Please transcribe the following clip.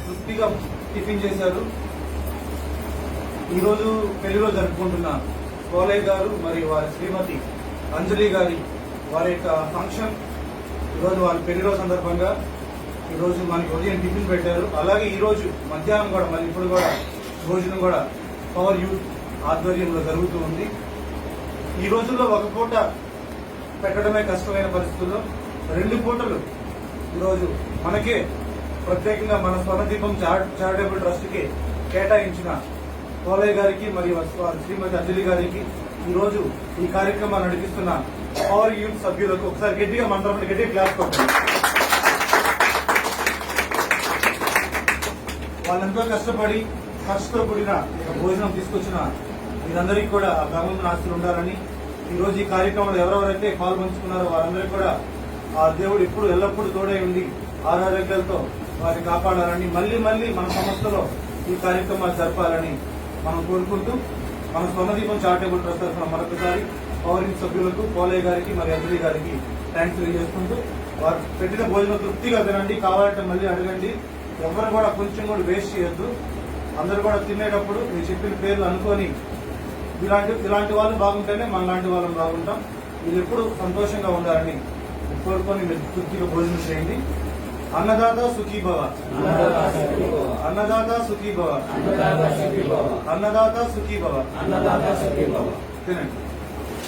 తృప్తిగా టిఫిన్ చేశారు. ఈరోజు పెళ్లిలో జరుపుకుంటున్న కోలయ్య గారు మరియు వారి శ్రీమతి అంజలి గారి వారి యొక్క ఫంక్షన్ ఈరోజు వారి పెళ్లిలో సందర్భంగా ఈరోజు మనకి ఉదయం టిఫిన్ పెట్టారు. అలాగే ఈరోజు మధ్యాహ్నం కూడా మరి ఇప్పుడు కూడా భోజనం కూడా పవర్ యూత్ ఆధ్వర్యంలో జరుగుతూ ఉంది. ఈ రోజుల్లో ఒక పూట పెట్టడమే కష్టమైన పరిస్థితుల్లో 2 పూటలు ఈరోజు మనకే ప్రత్యేకంగా మన స్వర్ణదీపం చారిటబుల్ ట్రస్ట్ కి కేటాయించిన కోలయ్య గారికి మరియు శ్రీమతి అంజలి గారికి ఈరోజు ఈ కార్యక్రమాన్ని నడిపిస్తున్న పవర్ యూత్ సభ్యులకు ఒకసారి గట్టిగా మంత్రం గట్టిగా క్లాస్ కొట్టండి. వాళ్ళెంతో కష్టపడి ఖర్చుతో కూడిన భోజనం తీసుకొచ్చిన మీరందరికీ కూడా ఆ భగవంతుని ఆస్తులు ఉండాలని, ఈ రోజు ఈ కార్యక్రమంలో ఎవరెవరైతే పాల్పంచుకున్నారో వారందరికీ కూడా ఆ దేవుడు ఎప్పుడు ఎల్లప్పుడూ తోడై ఉండి ఆరోగ్యాలతో వారిని కాపాడాలని, మళ్లీ మళ్లీ మన సంస్థలో ఈ కార్యక్రమాలు జరపాలని మనం కోరుకుంటూ మన స్వర్ణదీపం చారిటబుల్ ట్రస్ట్ తరఫున మరొకసారి పవర్ యూత్ సభ్యులకు కోలయ్య గారికి మరియు అంజలి గారికి థ్యాంక్స్ తెలియజేసుకుంటూ వారు పెట్టిన భోజనం తృప్తిగా తినండి, కావాలంటే మళ్ళీ అడగండి. ఎవరు కూడా కొంచెం కూడా వేస్ట్ చేయొద్దు. అందరూ కూడా తినేటప్పుడు మీరు చెప్పిన పేర్లు అనుకొని ఇలాంటి వాళ్ళు బాగుంటేనే మనలాంటి వాళ్ళని బాగుంటాం. మీరు ఎప్పుడు సంతోషంగా ఉండాలని కోరుకొని మీరు తృప్తిగా భోజనం చేయండి. అన్నదాత సుఖీభవ, అన్నదాత సుఖీభవ, అన్నదాత సుఖీభవ. తినండి.